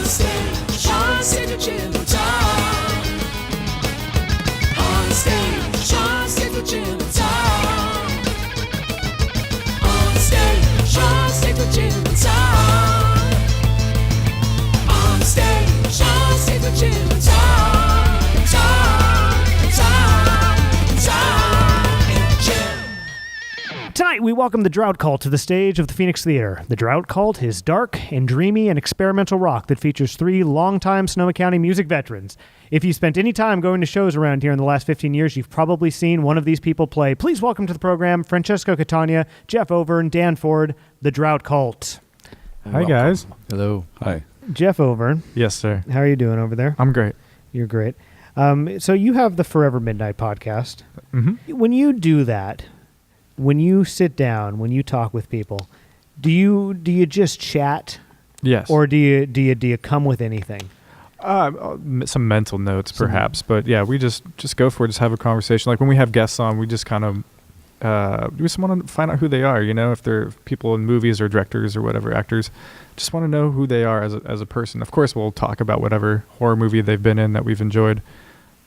Onstage, Onstage with Jim and Tom. Onstage, Onstage with Jim and Tom. Onstage, Onstage with Jim and Tom. Onstage, Onstage with Jim and Tom. Tom and Jim. Tonight, we welcome the Drought Cult to the stage of the Phoenix Theater. The Drought Cult is dark and dreamy and experimental rock that features three longtime Sonoma County music veterans. If you spent any time going to shows around here in the last 15 years, you've probably seen one of these people play. Please welcome to the program Francesco Catania, Jef Overn, Dan Ford, the Drought Cult. Hi, guys. Hello. Hi. Jef Overn, Yes, sir. how are you doing over there? I'm great. You're great. So you have the Forever Midnight podcast. Mm-hmm. When you do that, when you sit down, when you talk with people, do you just chat, Yes. or do you come with anything? Some mental notes, perhaps. But yeah, we just go for it. Just have a conversation. Like when we have guests on, we just kind of we just want to find out who they are. You know, if they're people in movies or directors or whatever, actors. Just want to know who they are as a person. Of course, we'll talk about whatever horror movie they've been in that we've enjoyed.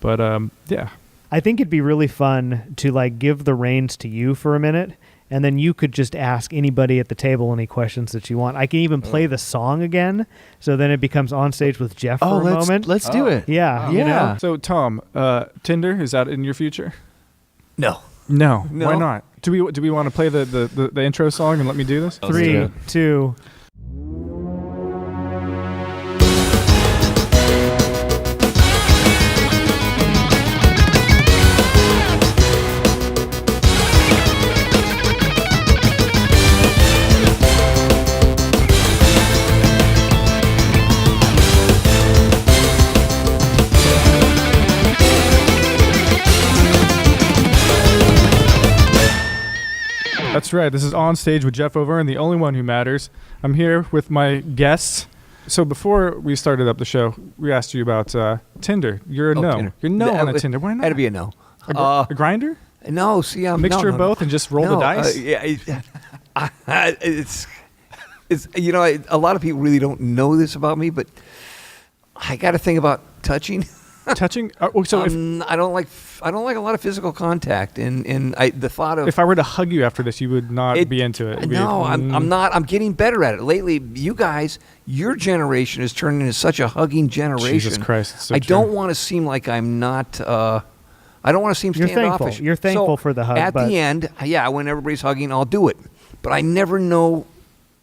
But yeah. I think it'd be really fun to like give the reins to you for a minute, and then you could just ask anybody at the table any questions that you want. I can even play the song again, so then it becomes Onstage with Jef for a moment. Let's do it. Yeah, you know? So Tom, Tinder, is that in your future? No. No. No. Why not? Do we want to play the intro song and let me do this? 3, 2. That's right. This is Onstage with Jef Overn, the only one who matters. I'm here with my guests. So before we started up the show, we asked you about Tinder. You're a no. Tinder. You're no on a Tinder. Why not? That'd be a no. A grinder? No, see, I'm A mixture of both and just roll the dice? It's you know, a lot of people really don't know this about me, but I got to think about touching. Touching? I don't like a lot of physical contact, and the thought of if I were to hug you after this, you would not be into it. No, I'm not. I'm getting better at it lately. You guys, your generation is turning into such a hugging generation. Jesus Christ! It's so I true. don't want to seem like I'm not. I don't want to seem standoffish. You're thankful So for the hug. At but the end, yeah, when everybody's hugging, I'll do it. But I never know.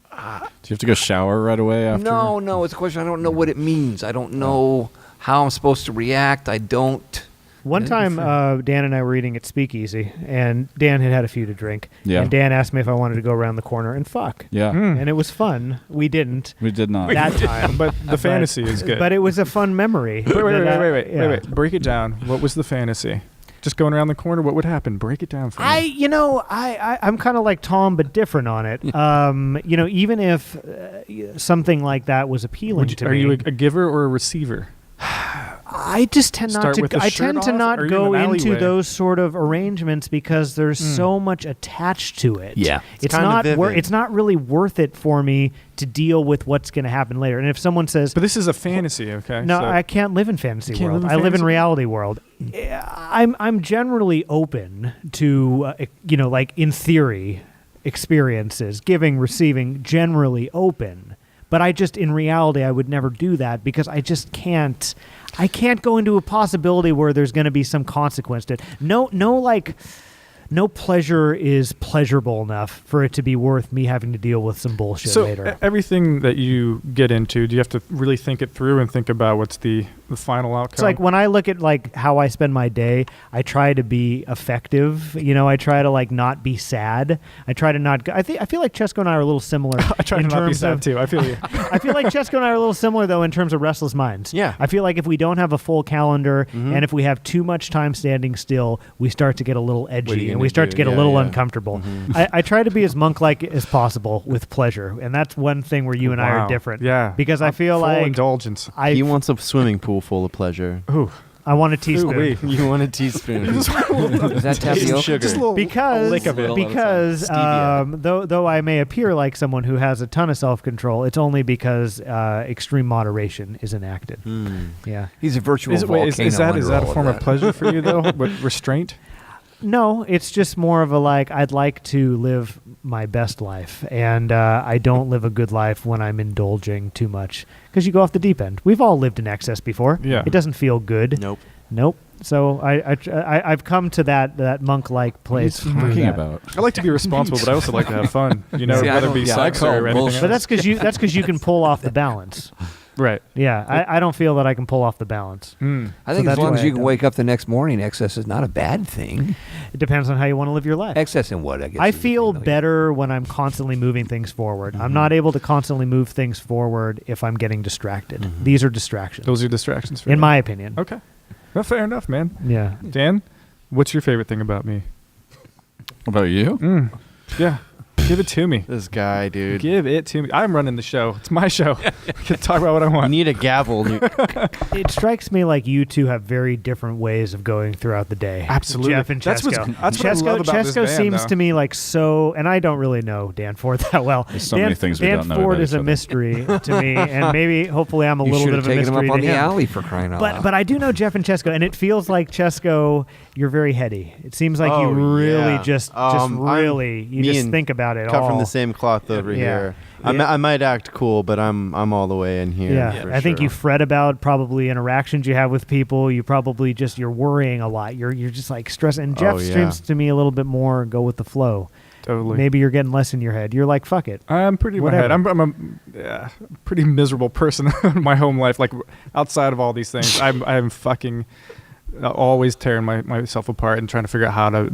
Do you have to go shower right away after? No, it's a question. I don't know what it means. I don't know how I'm supposed to react. I don't. One time, Dan and I were eating at Speakeasy, and Dan had a few to drink. Yeah. And Dan asked me if I wanted to go around the corner and fuck. Yeah. And it was fun. We didn't. We did not. That time. But the fantasy is good. But it was a fun memory. Wait. Break it down. What was the fantasy? Just going around the corner, what would happen? Break it down for me. I'm kind of like Tom, but different on it. Even if something like that was appealing to me. Are you a giver or a receiver? I just tend not Start to. with the I shirt tend to off, not or are you go in an into alleyway? those sort of arrangements because there's so much attached to it. Yeah. it's kinda not. vivid. It's not really worth it for me to deal with what's going to happen later. And if someone says, But this is a fantasy, okay? "No, So- I can't live in fantasy You can't world. live in I live in fantasy? reality world." I'm generally open to like in theory experiences, giving, receiving, generally open. But I just, in reality, I would never do that because I just can't. I can't go into a possibility where there's going to be some consequence to it. No pleasure is pleasurable enough for it to be worth me having to deal with some bullshit So later. everything that you get into, do you have to really think it through and think about what's the final outcome? It's like when I look at like how I spend my day, I try to be effective. I try to like not be sad. I try to not. I feel like Chesko and I are a little similar. I try to not be sad too. I feel you. I feel like Chesko and I are a little similar though in terms of restless minds. Yeah. I feel like if we don't have a full calendar and if we have too much time standing still, we start to get a little edgy and we start to get a little uncomfortable. I try to be as monk-like as possible with pleasure, and that's one thing where you and I are Wow. different. Yeah. Because I feel Full like indulgence. He wants a swimming pool full of pleasure. Ooh. I want a teaspoon. You want a teaspoon. Is that tapioca? Sugar. Just a little Because lick of it. though I may appear like someone who has a ton of self-control, it's only because extreme moderation is enacted. Yeah. He's a virtual Is volcano. that under a all form of that. pleasure for you though? With restraint? No, it's just more of a like, I'd like to live my best life, and I don't live a good life when I'm indulging too much, because you go off the deep end. We've all lived in excess before. Yeah. It doesn't feel good. Nope. So I've come to that monk-like place. What are you talking about? I like to be responsible, but I also like to have fun. You know, See, I whether it don't- be yeah, I sex call or anything bullshit. But else. that's because you can pull off the balance. Right. Yeah, I don't feel that I can pull off the balance. I think So as that's long why as you I can don't. wake up the next morning, excess is not a bad thing. It depends on how you want to live your life. Excess in what, I guess. I is the feel thing, though. better when I'm constantly moving things forward. I'm not able to constantly move things forward if I'm getting distracted. These are distractions, Those are distractions for in you. my opinion. Okay. Well, fair enough, man. Yeah. Dan, what's your favorite thing about me? What about you? Yeah. Give it to me. This guy, dude. Give it to me. I'm running the show. It's my show. I can talk about what I You want. need a gavel. It strikes me like you two have very different ways of going throughout the day. Absolutely. Jeff and That's Chesko. what's- that's what I love about this Chesko band, seems though. to me like so, and I don't really know Dan Ford that well. There's so many things we Dan don't know Ford about is each a other. mystery to me, and maybe, hopefully, I'm a You little should bit have of a taken him mystery up on to the him. alley for crying out loud. But I do know Jeff and Chesko, and it feels like Chesko, you're very heady. It seems like you really yeah. just I'm- you me just and think about it Cut all. from the same cloth over Yeah. here. Yeah. I might act cool, but I'm all the way in here. Yeah, for I think sure. you fret about probably interactions you have with people. You probably you're worrying a lot. You're just like stressing. And Jeff Oh, yeah. seems to me a little bit more go with the flow. Totally. Maybe you're getting less in your head. You're like, fuck it. I'm pretty in my Whatever. head. I'm a pretty miserable person in my home life. Like outside of all these things, I'm fucking always tearing myself apart and trying to figure out how to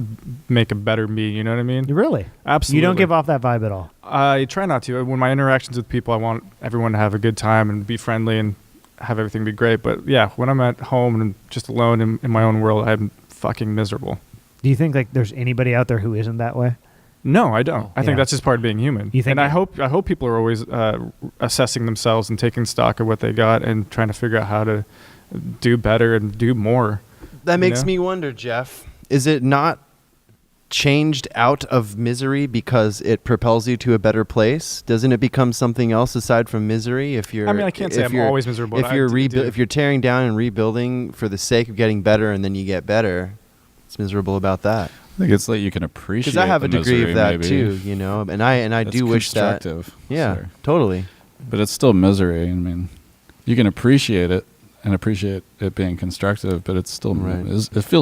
make a better me. You know what I mean? Really? Absolutely. You don't give off that vibe at all. I try not to. When my interactions with people, I want everyone to have a good time and be friendly and have everything be great. But yeah, when I'm at home and just alone in my own world, I'm fucking miserable. Do you think like there's anybody out there who isn't that way? No, I don't. I Yeah. think that's just part of being human. You think and I hope people are always assessing themselves and taking stock of what they got and trying to figure out how to do better and do more. That makes know? me wonder, Jeff. Is it not changed out of misery because it propels you to a better place? Doesn't it become something else aside from misery? If you're, I mean, I can't say if I'm you're- always miserable. If you're I do- if you're tearing down and rebuilding for the sake of getting better, and then you get better, it's miserable about that. I think it's like you can appreciate. Because I have the a degree misery, of that maybe. too, you know, and I That's do wish that. constructive, Yeah, sir. totally. But it's still misery. I mean, you can appreciate it and appreciate it being constructive, but it's still Right.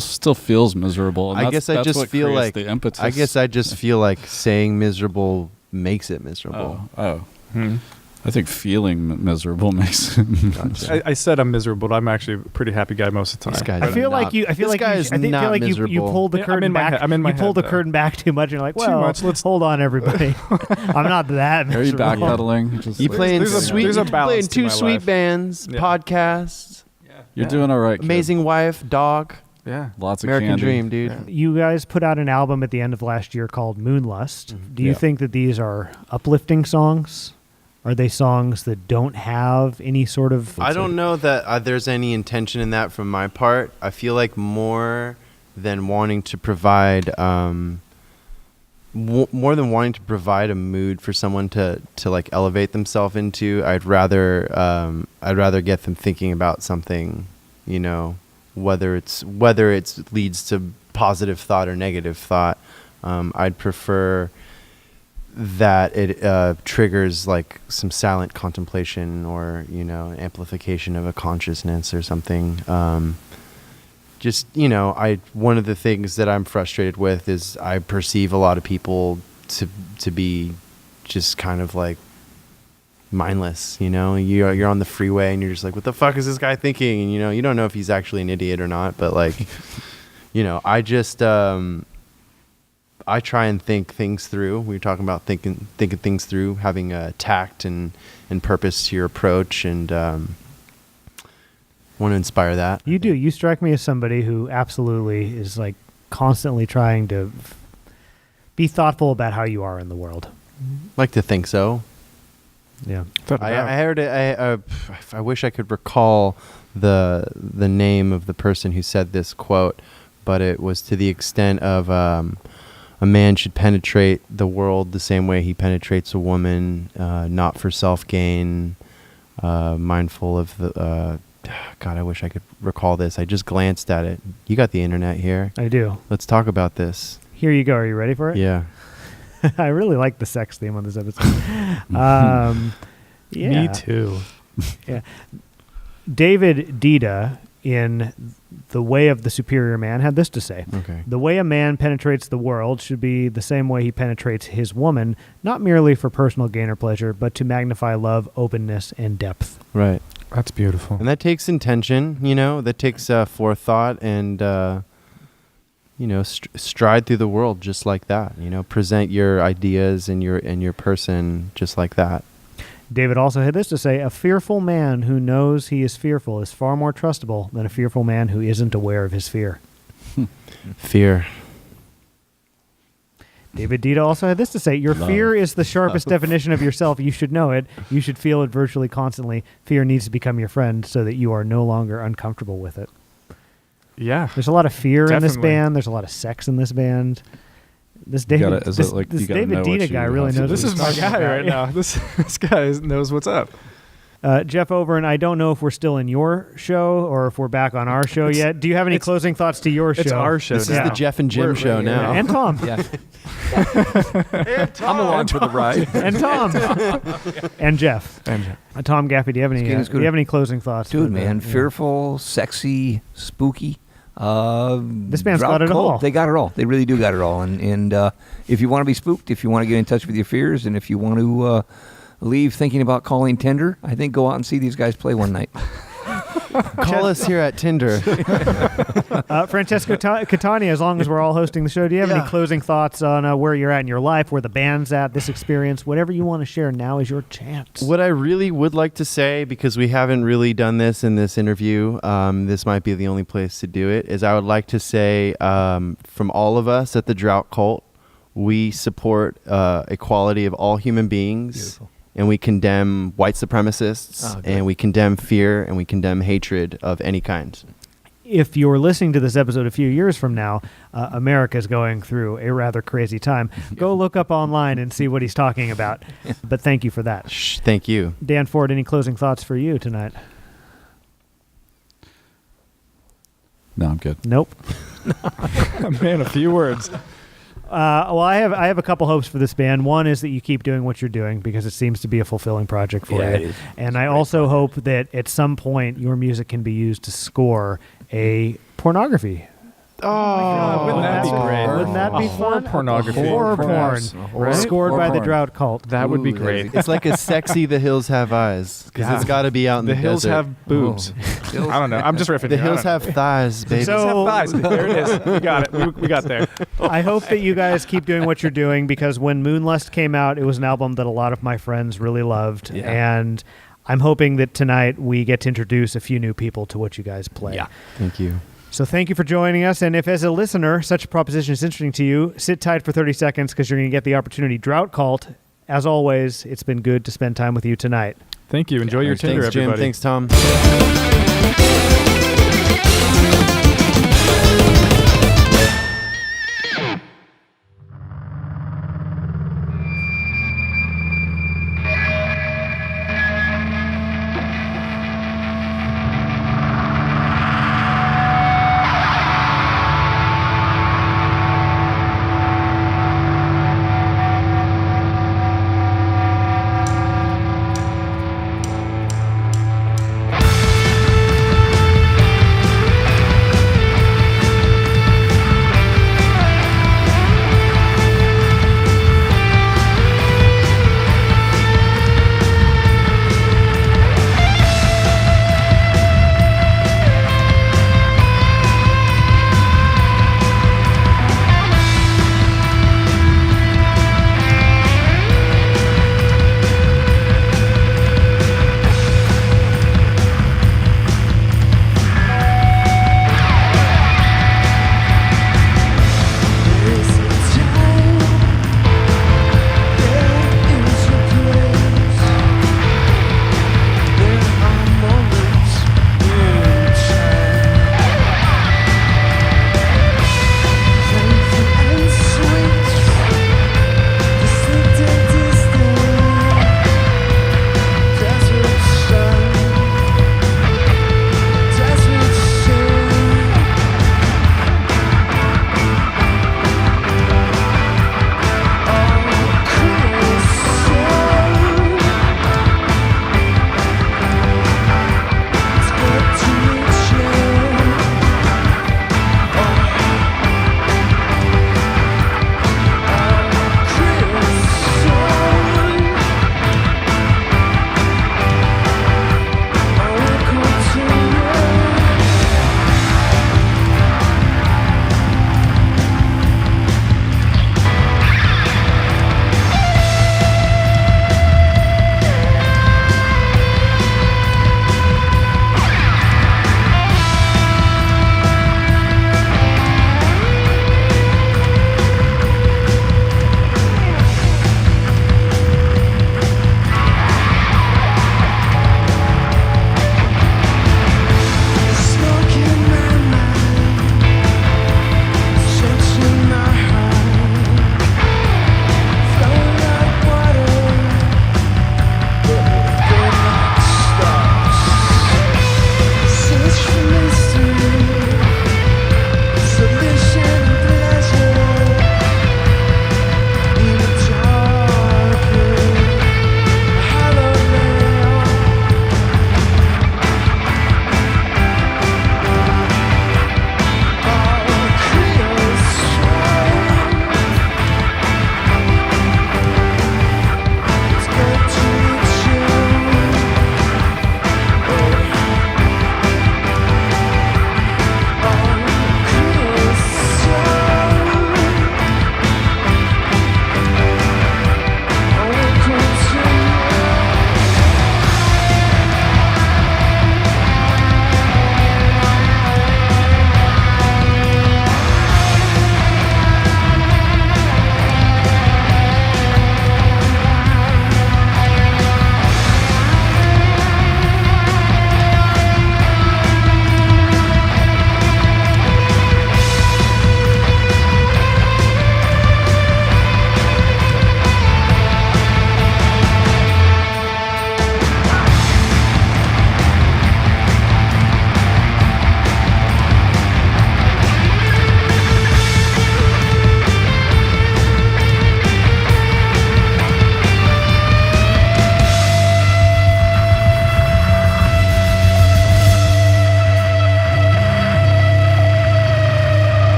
still feels miserable. And I that's- guess I that's just what feel creates like the impetus. I guess I just feel like saying miserable makes it miserable. Oh, Hmm. I think feeling miserable makes it. I said I'm miserable, but I'm actually a pretty happy guy most of the time. This guy's I feel like not- you. I feel this like guy you. is I think not feel like you miserable. pulled the Yeah, I'm curtain in my back. head- I'm in my you pulled head, the though. curtain back too much. And you're like, Too well, much, let's- hold on, everybody. I'm not that Are you miserable. backpedaling? Just You like- playing there's a- sweet, there's a you playing balance to two my sweet life. bands, Yeah. podcasts, You're doing all right. Kid. amazing wife, dog, Yeah. Lots of American candy. Dream, dude. You guys put out an album at the end of last year called Moonlust. Do you Yeah. think that these are uplifting songs? Are they songs that don't have any sort of? I don't know that there's any intention in that from my part. I feel like more than wanting to provide, more than wanting to provide a mood for someone to like elevate themselves into. I'd rather get them thinking about something, you know, whether it's leads to positive thought or negative thought. I'd prefer that it triggers like some silent contemplation or, you know, amplification of a consciousness or something. Just, you know, one of the things that I'm frustrated with is I perceive a lot of people to be just kind of like mindless, you know. You're on the freeway and you're just like, what the fuck is this guy thinking? And, you know, you don't know if he's actually an idiot or not, but like, you know, I just I try and think things through. We were talking about thinking things through, having a tact and purpose to your approach, and want to inspire that. You do. You strike me as somebody who absolutely is like constantly trying to be thoughtful about how you are in the world. Like to think so. Yeah. I heard it. I wish I could recall the name of the person who said this quote, but it was to the extent of a man should penetrate the world the same way he penetrates a woman, not for self-gain, mindful of the... God, I wish I could recall this. I just glanced at it. You got the internet here. I do. Let's talk about this. Here you go. Are you ready for it? Yeah. I really like the sex theme on this episode. Yeah. Me too. Yeah. David Dida in The Way of the Superior Man had this to say. Okay. The way a man penetrates the world should be the same way he penetrates his woman, not merely for personal gain or pleasure, but to magnify love, openness, and depth. Right. That's beautiful. And that takes intention, that takes forethought and, stride through the world just like that. Present your ideas and your person just like that. David also had this to say, a fearful man who knows he is fearful is far more trustable than a fearful man who isn't aware of his fear. Fear. David Dida also had this to say, your fear is the sharpest definition of yourself. You should know it. You should feel it virtually constantly. Fear needs to become your friend so that you are no longer uncomfortable with it. Yeah. There's a lot of fear in this Definitely. band. There's a lot of sex in this band. This David, is this, it like this you gotta David know what Dida you guy have really to knows do? This what is he's my talking guy about. right now. This guy knows what's up. Jef Overn, I don't know if we're still in your show or if we're back on our show yet. Do you have any closing thoughts to your show? It's our show This now. is the Jeff and Jim show now. And Tom. Yeah. I'm along for the ride. And Tom. And Jeff. And Tom Gaffey, do you have any It's good. do you have any closing thoughts? Dude, for the- man, yeah. fearful, sexy, spooky. This band's Drought got it Cult, all. They got it all. They really do got it all. And if you want to be spooked, if you want to get in touch with your fears, and if you want to leave thinking about calling Tinder, I think go out and see these guys play one night. Call us here at Tinder. Francesco Catania, as long as we're all hosting the show, do you have any closing thoughts on where you're at in your life, where the band's at, this experience, whatever you want to share, now is your chance. What I really would like to say, because we haven't really done this in this interview, this might be the only place to do it, is I would like to say from all of us at the Drought Cult, we support equality of all human beings. Beautiful. And we condemn white supremacists, and we condemn fear, and we condemn hatred of any kind. If you're listening to this episode a few years from now, America's going through a rather crazy time. Go look up online and see what he's talking about. But thank you for that. Thank you. Dan Ford, any closing thoughts for you tonight? No, I'm good. Nope. man, a few words. Well, I have a couple hopes for this band. One is that you keep doing what you're doing because it seems to be a fulfilling project for Yeah, you. it is. And I also hope that at some point your music can be used to score a pornography. Oh, wouldn't that be great? Wouldn't that be Horror fun? pornography. Horror porn. Yes. Right? Scored by the porn. Drought Cult. That would be Ooh, great. It's like a sexy The Hills Have Eyes, because it's got to be out in the, The hills desert. have boobs. I don't know. I'm just riffing. The here. I hills don't have thighs, baby. So- know. Thighs. There it is. We got it. We got there. I hope that you guys keep doing what you're doing because when Moonlust came out, it was an album that a lot of my friends really loved. Yeah. And I'm hoping that tonight we get to introduce a few new people to what you guys play. Yeah. Thank you. So thank you for joining us. And if as a listener, such a proposition is interesting to you, sit tight for 30 seconds because you're going to get the opportunity. Drought Cult, as always, it's been good to spend time with you tonight. Thank you. Enjoy your Tinder, Thanks, Jim. everybody. Thanks, Tom.